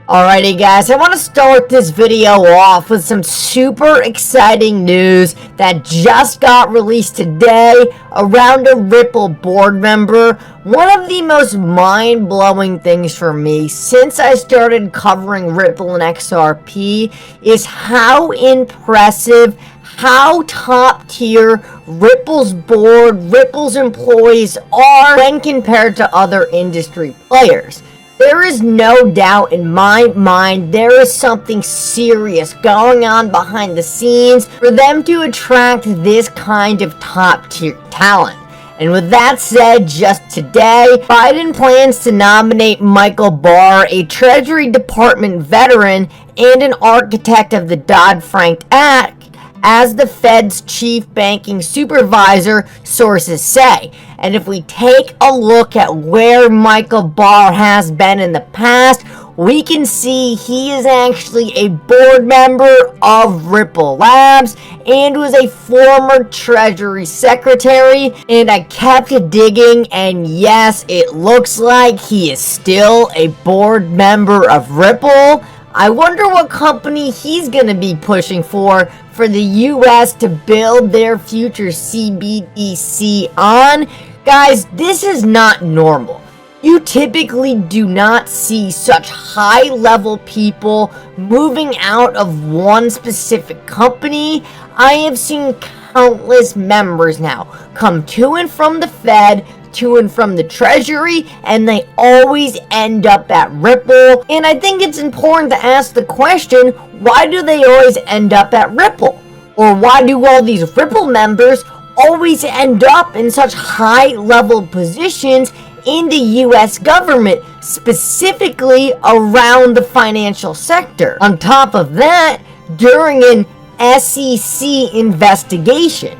Alrighty guys, I want to start this video off with some super exciting news that just got released today around a Ripple board member. One of the most mind-blowing things for me since I started covering Ripple and XRP is how impressive, how top tier Ripple's board, Ripple's employees are when compared to other industry players. There is no doubt in my mind there is something serious going on behind the scenes for them to attract this kind of top tier talent. And with that said, just today, Biden plans to nominate Michael Barr, a Treasury Department veteran and an architect of the Dodd-Frank Act, as the Fed's chief banking supervisor, sources say. And if we take a look at where Michael Barr has been in the past, we can see he is actually a board member of Ripple Labs and was a former Treasury Secretary. And I kept digging, and yes, it looks like he is still a board member of Ripple. I wonder what company he's going to be pushing for the US to build their future CBDC on. Guys, this is not normal. You typically do not see such high-level people moving out of one specific company. I have seen countless members now come to and from the Fed, to and from the Treasury, and they always end up at Ripple. And I think it's important to ask the question, why do they always end up at Ripple? Or why do all these Ripple members always end up in such high-level positions in the US government, specifically around the financial sector? On top of that, during an SEC investigation.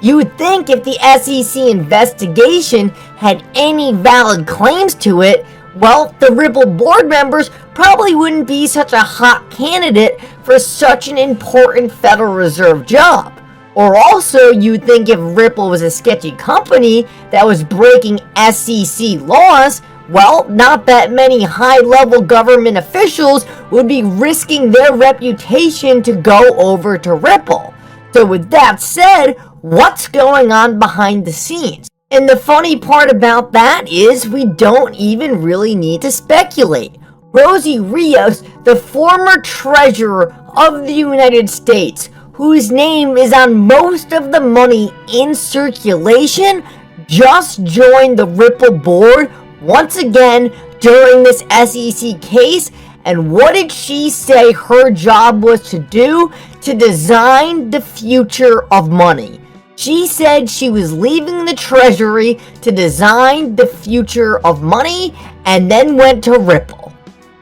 You would think if the SEC investigation had any valid claims to it, well, the Ripple board members probably wouldn't be such a hot candidate for such an important Federal Reserve job. Or also, you'd think if Ripple was a sketchy company that was breaking SEC laws, well, not that many high-level government officials would be risking their reputation to go over to Ripple. So with that said, what's going on behind the scenes? And the funny part about that is we don't even really need to speculate. Rosie Rios, the former treasurer of the United States, whose name is on most of the money in circulation, just joined the Ripple board once again during this SEC case. And what did she say her job was to do? To design the future of money. She said she was leaving the Treasury to design the future of money and then went to Ripple.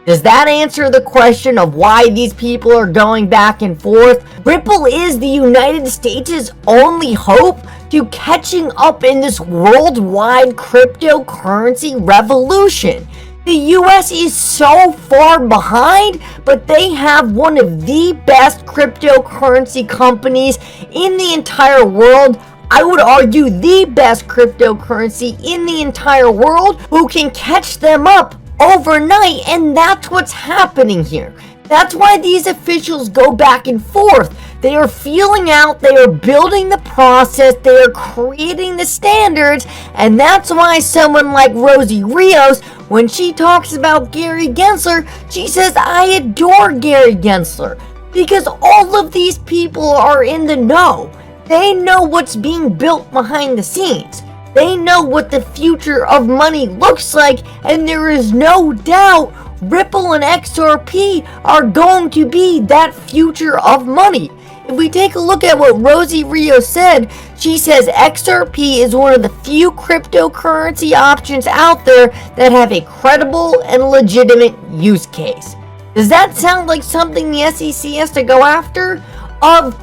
Does that answer the question of why these people are going back and forth? Ripple is the United States' only hope to catching up in this worldwide cryptocurrency revolution. The US is so far behind, but they have one of the best cryptocurrency companies in the entire world. I would argue the best cryptocurrency in the entire world, who can catch them up overnight, and that's what's happening here. That's why these officials go back and forth. They are feeling out, they are building the process, they are creating the standards, and that's why someone like Rosie Rios, when she talks about Gary Gensler, she says, I adore Gary Gensler, because all of these people are in the know. They know what's being built behind the scenes. They know what the future of money looks like, and there is no doubt Ripple and XRP are going to be that future of money. If we take a look at what Rosie Rios said, she says XRP is one of the few cryptocurrency options out there that have a credible and legitimate use case. Does that sound like something the SEC has to go after? Of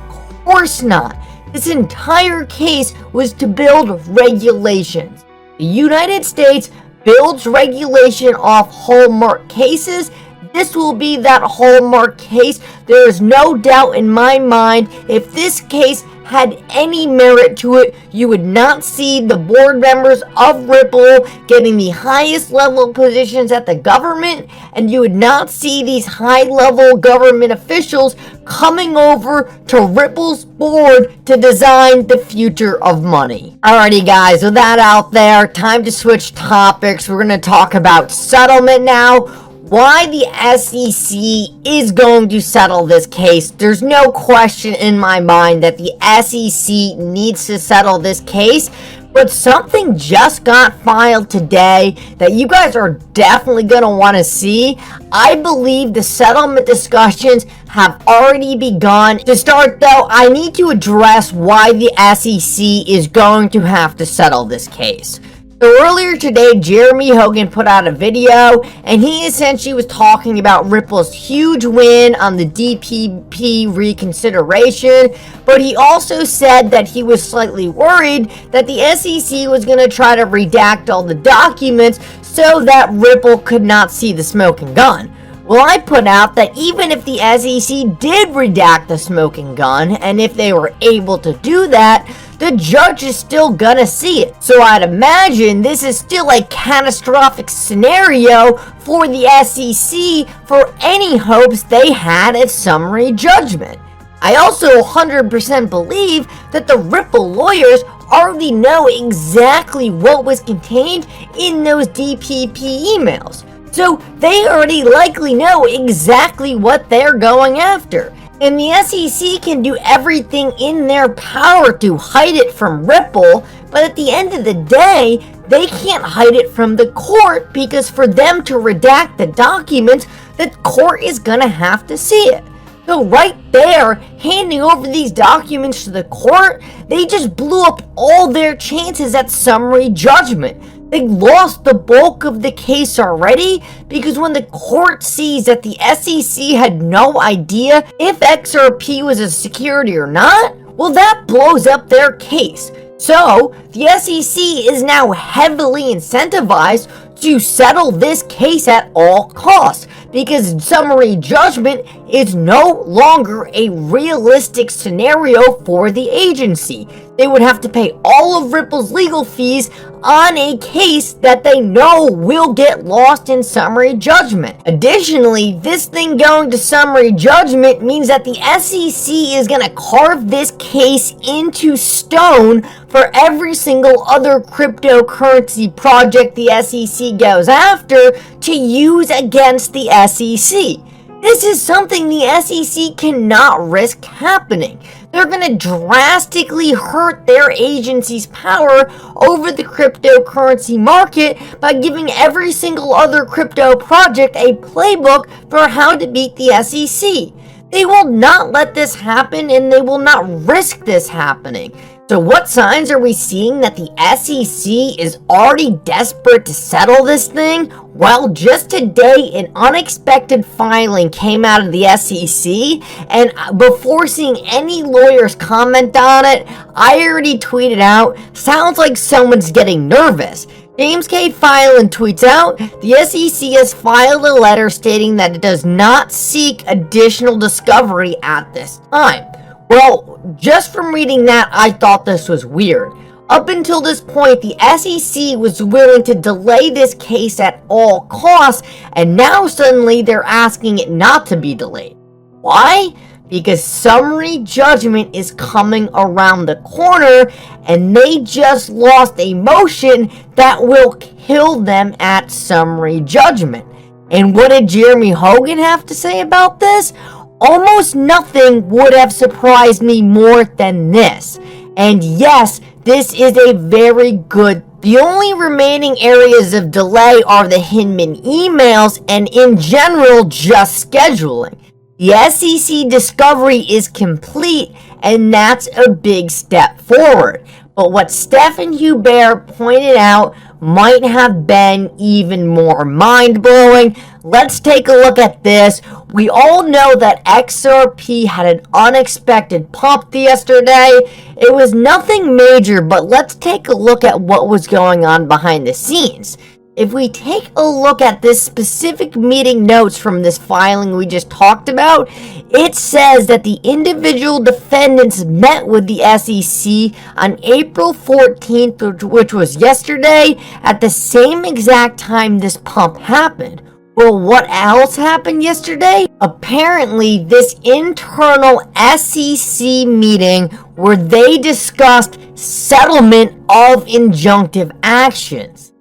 course not. This entire case was to build regulations. The United States builds regulation off hallmark cases. This will be that hallmark case. There is no doubt in my mind, if this case had any merit to it. You would not see the board members of Ripple getting the highest level positions at the government, and you would not see these high-level government officials coming over to Ripple's board to design the future of money. Alrighty guys, with that out there, time to switch topics. We're going to talk about settlement now. Why the SEC is going to settle this case. There's no question in my mind that the SEC needs to settle this case, but something just got filed today that you guys are definitely going to want to see. I believe the settlement discussions have already begun. To start though, I need to address why the SEC is going to have to settle this case. So earlier today, Jeremy Hogan put out a video, and he essentially was talking about Ripple's huge win on the DPP reconsideration, but he also said that he was slightly worried that the SEC was going to try to redact all the documents so that Ripple could not see the smoking gun. Well, I put out that even if the SEC did redact the smoking gun, and if they were able to do that, the judge is still gonna see it. So I'd imagine this is still a catastrophic scenario for the SEC for any hopes they had at summary judgment. I also 100% believe that the Ripple lawyers already know exactly what was contained in those DPP emails. So they already likely know exactly what they're going after. And the SEC can do everything in their power to hide it from Ripple, but at the end of the day, they can't hide it from the court, because for them to redact the documents, the court is gonna have to see it. So right there, handing over these documents to the court, they just blew up all their chances at summary judgment. They lost the bulk of the case already, because when the court sees that the SEC had no idea if XRP was a security or not, well, that blows up their case. So the SEC is now heavily incentivized to settle this case at all costs, because summary judgment is no longer a realistic scenario for the agency. They would have to pay all of Ripple's legal fees on a case that they know will get lost in summary judgment. Additionally, this thing going to summary judgment means that the SEC is going to carve this case into stone for every single other cryptocurrency project the SEC goes after to use against the SEC. This is something the SEC cannot risk happening. They're going to drastically hurt their agency's power over the cryptocurrency market by giving every single other crypto project a playbook for how to beat the SEC. They will not let this happen, and they will not risk this happening. So what signs are we seeing that the SEC is already desperate to settle this thing? Well, just today, an unexpected filing came out of the SEC, and before seeing any lawyers comment on it, I already tweeted out, sounds like someone's getting nervous. James K. Filan tweets out, the SEC has filed a letter stating that it does not seek additional discovery at this time. Well, just from reading that, I thought this was weird. Up until this point, the SEC was willing to delay this case at all costs, and now suddenly they're asking it not to be delayed. Why? Because summary judgment is coming around the corner, and they just lost a motion that will kill them at summary judgment. And what did Jeremy Hogan have to say about this? Almost nothing would have surprised me more than this. And yes, this is a very good. The only remaining areas of delay are the Hinman emails and in general just scheduling. The SEC discovery is complete, and that's a big step forward. But what Stephen Hubert pointed out might have been even more mind-blowing. Let's take a look at this. We all know that XRP had an unexpected pump yesterday. It was nothing major, but let's take a look at what was going on behind the scenes. If we take a look at this specific meeting notes from this filing we just talked about, it says that the individual defendants met with the SEC on April 14th, which was yesterday, at the same exact time this pump happened. Well, what else happened yesterday? Apparently, this internal SEC meeting where they discussed settlement of injunctive actions.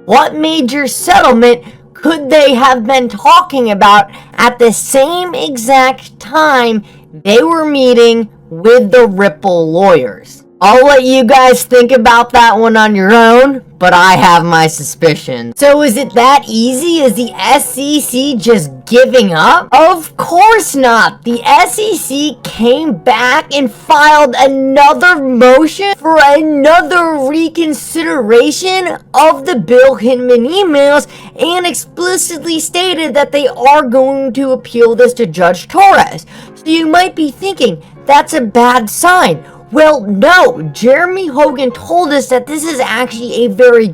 What major settlement could they have been talking about at the same exact time they were meeting with the Ripple lawyers? I'll let you guys think about that one on your own, but I have my suspicions. So is it that easy? Is the SEC just giving up? Of course not. The SEC came back and filed another motion for another reconsideration of the Bill Hinman emails and explicitly stated that they are going to appeal this to Judge Torres. So you might be thinking, that's a bad sign. Well, no, Jeremy Hogan told us that this is actually a very